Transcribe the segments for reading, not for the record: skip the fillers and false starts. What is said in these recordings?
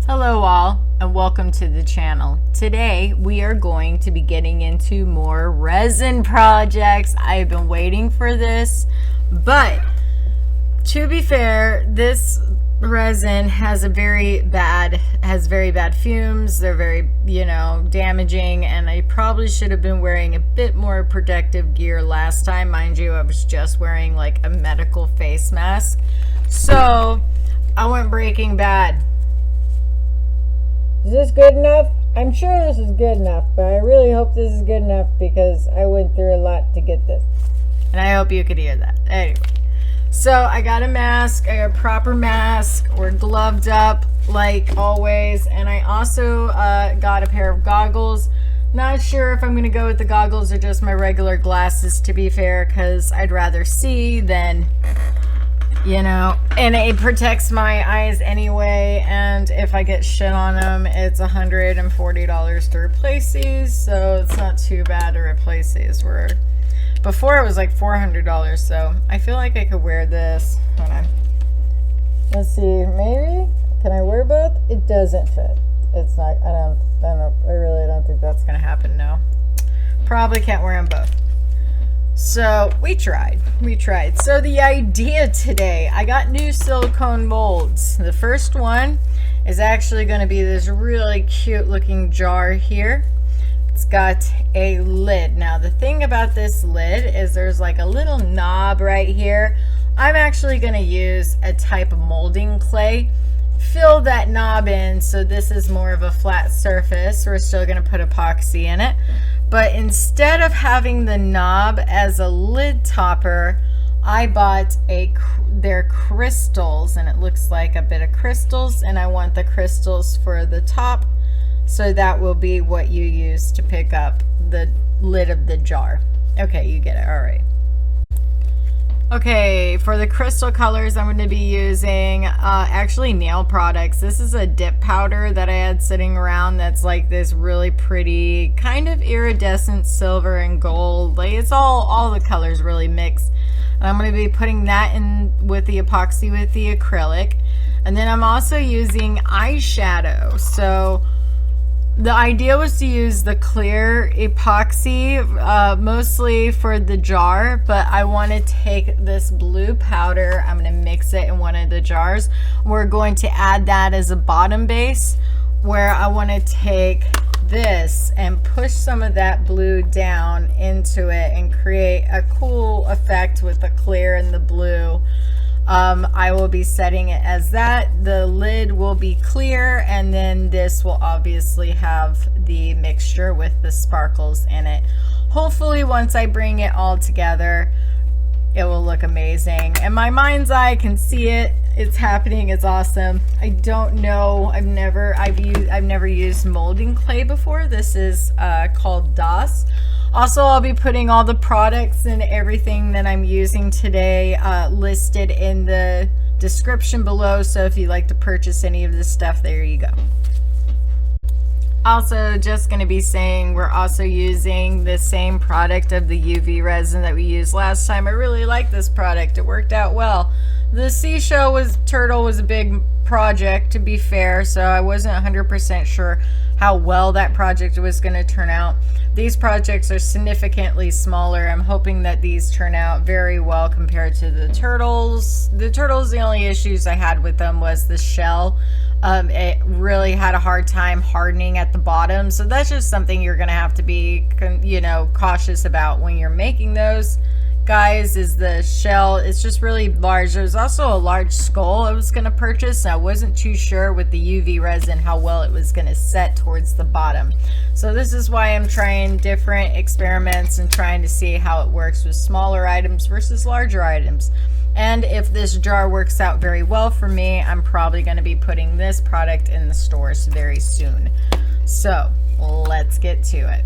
Hello all and welcome to the channel. Today we are going to be getting into more resin projects. I've been waiting for this, but to be fair, this resin has very bad fumes. They're very, damaging, and I probably should have been wearing a bit more protective gear last time. Mind you, I was just wearing like a medical face mask. So I went Breaking Bad. Is this good enough? I'm sure this is good enough, but I really hope this is good enough because I went through a lot to get this. And I hope you could hear that. Anyway, so I got a mask. I got a proper mask. We're gloved up like always. And I also got a pair of goggles. Not sure if I'm going to go with the goggles or just my regular glasses, to be fair, because I'd rather see than... and it protects my eyes anyway, and if I get shit on them, it's $140 to replace these, so it's not too bad to replace these. Before it was like $400, so I feel like I could wear this. Hold on. Let's see, maybe? Can I wear both? It doesn't fit. It's not, I really don't think that's gonna happen, no. Probably can't wear them both. So we tried. So the idea today, I got new silicone molds. The first one is actually going to be this really cute looking jar here. It's got a lid. Now the thing about this lid is there's like a little knob right here. I'm actually going to use a type of molding clay. Fill that knob in so this is more of a flat surface. We're still going to put epoxy in it. But instead of having the knob as a lid topper, I bought their crystals, and it looks like a bit of crystals, and I want the crystals for the top, so that will be what you use to pick up the lid of the jar. Okay, you get it. All right. Okay, for the crystal colors, I'm going to be using actually nail products. This is a dip powder that I had sitting around that's like this really pretty kind of iridescent silver and gold. Like it's all the colors really mixed. And I'm going to be putting that in with the epoxy with the acrylic. And then I'm also using eyeshadow. So the idea was to use the clear epoxy mostly for the jar, but I want to take this blue powder. I'm going to mix it in one of the jars. We're going to add that as a bottom base, where I want to take this and push some of that blue down into it and create a cool effect with the clear and the blue. I will be setting it as that. The lid will be clear, and then this will obviously have the mixture with the sparkles in it. Hopefully once I bring it all together, it will look amazing. And my mind's eye can see it. It's happening. It's awesome. I don't know. I've never used molding clay before. This is called DOS. Also, I'll be putting all the products and everything that I'm using today listed in the description below. So if you'd like to purchase any of this stuff, there you go. Also, just going to be saying we're also using the same product of the UV resin that we used last time. I really like this product. It worked out well. The seashell turtle was a big project, to be fair, so I wasn't 100% sure how well that project was going to turn out. These projects are significantly smaller. I'm hoping that these turn out very well compared to the turtles. The turtles, the only issues I had with them was the shell. It really had a hard time hardening at the bottom, so that's just something you're going to have to be, cautious about when you're making those. Guys, is the shell, it's just really large. There's also a large skull I was going to purchase, and I wasn't too sure with the UV resin how well it was going to set towards the bottom. So this is why I'm trying different experiments and trying to see how it works with smaller items versus larger items. And if this jar works out very well for me, I'm probably going to be putting this product in the stores very soon. So let's get to it.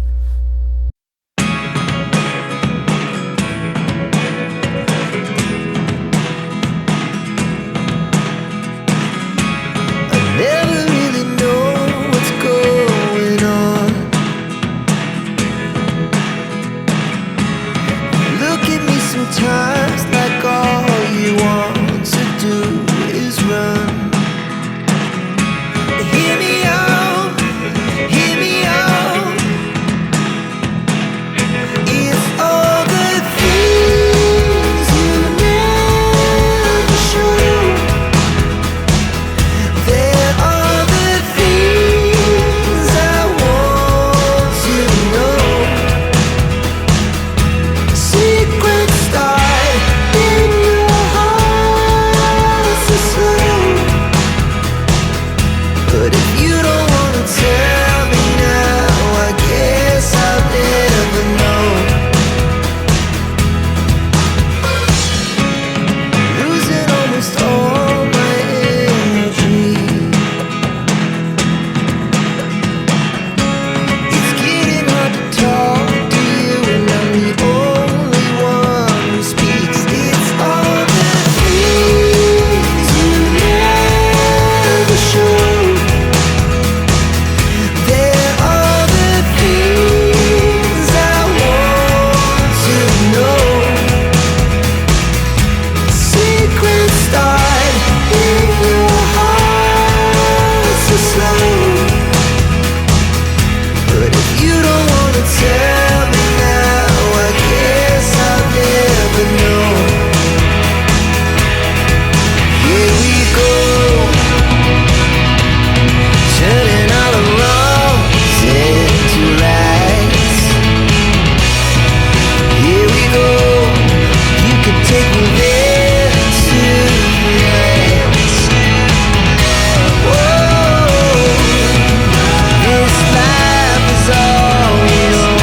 Never really know what's going on. Look at me sometimes like all you want to do is run. Hear me But if you don't wanna tell me now, I guess I'll never know. Losing almost all my energy. It's getting hard to talk to you, and I'm the only one who speaks. It's all the things you never showed. There are the things I want to know. Secrets start in your heart so slow. But if you don't wanna tell me now, I guess I'll never know. Here we go, turning all the wrongs into rights. Here we go, you could take me there tonight. Whoa, this life is all we know.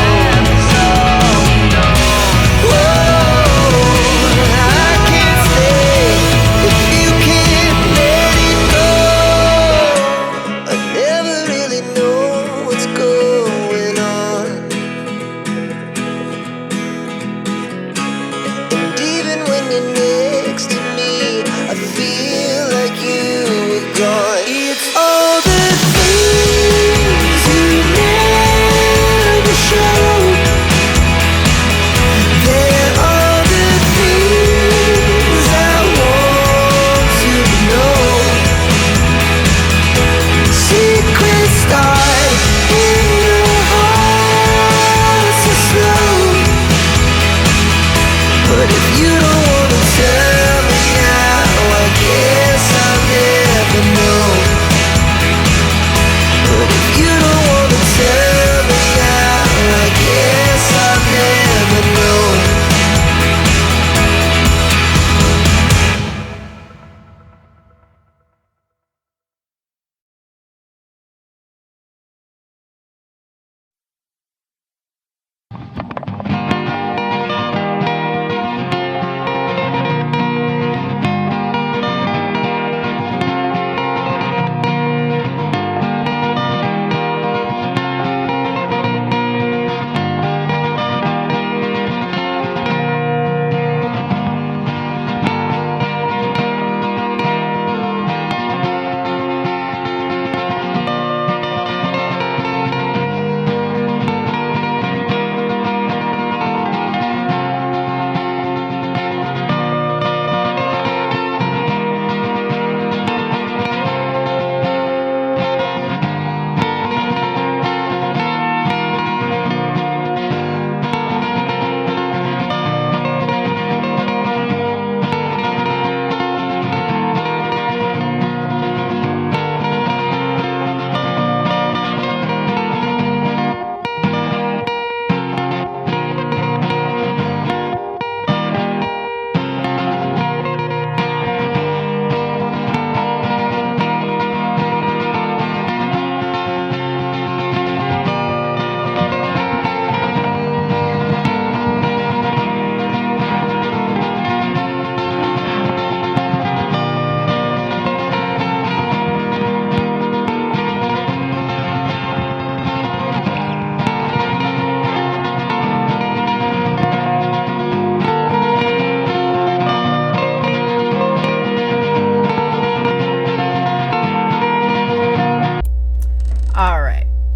Whoa, I can't stay if you can't let it go. I never really know what's going on. And even when you're next to me, I feel like you were gone. It's all the things you never showed. There are the things I want to know. Secrets start in your heart so slow. But if you don't wanna tell me now, I guess I'll never know. But if you don't wanna tell me now, I guess I'll never know.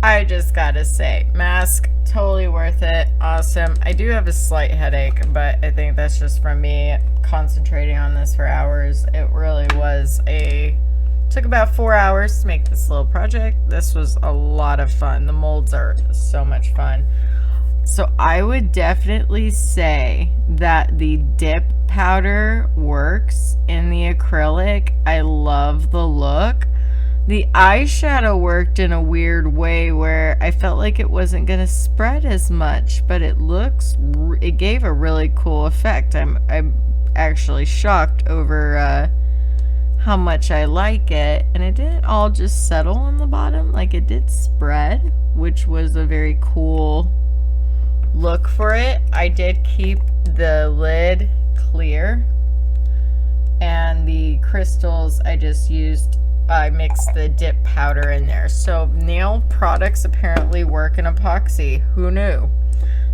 I just gotta say, mask, totally worth it. Awesome. I do have a slight headache, but I think that's just from me concentrating on this for hours. It really was took about 4 hours to make this little project. This was a lot of fun. The molds are so much fun. So I would definitely say that the dip powder works in the acrylic. I love the look. The eyeshadow worked in a weird way where I felt like it wasn't going to spread as much, but it gave a really cool effect. I'm actually shocked over how much I like it, and it didn't all just settle on the bottom, like it did spread, which was a very cool look for it. I did keep the lid clear, and the crystals I just used, I mixed the dip powder in there. So nail products apparently work in epoxy. Who knew?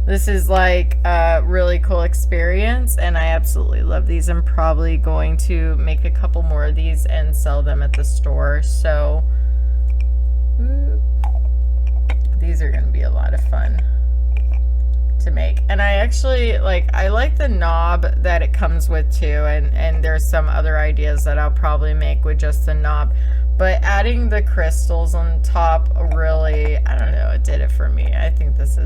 This is like a really cool experience, and I absolutely love these. I'm probably going to make a couple more of these and sell them at the store. So these are going to be a lot of fun to make. And I actually I like the knob that it comes with too, and there's some other ideas that I'll probably make with just the knob, but adding the crystals on top really, I don't know, it did it for me. I think this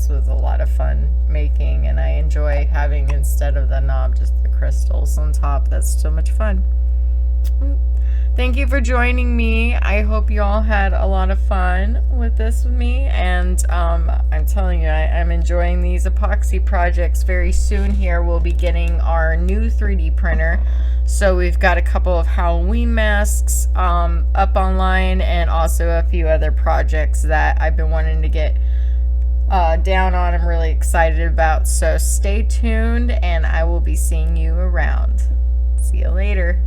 was a lot of fun making, and I enjoy having, instead of the knob, just the crystals on top. That's so much fun. Thank you for joining me. I hope you all had a lot of fun with this with me, and I'm telling you, I'm enjoying these epoxy projects. Very soon here we'll be getting our new 3D printer. So we've got a couple of Halloween masks up online, and also a few other projects that I've been wanting to get down on. I'm really excited about. So stay tuned, and I will be seeing you around. See you later.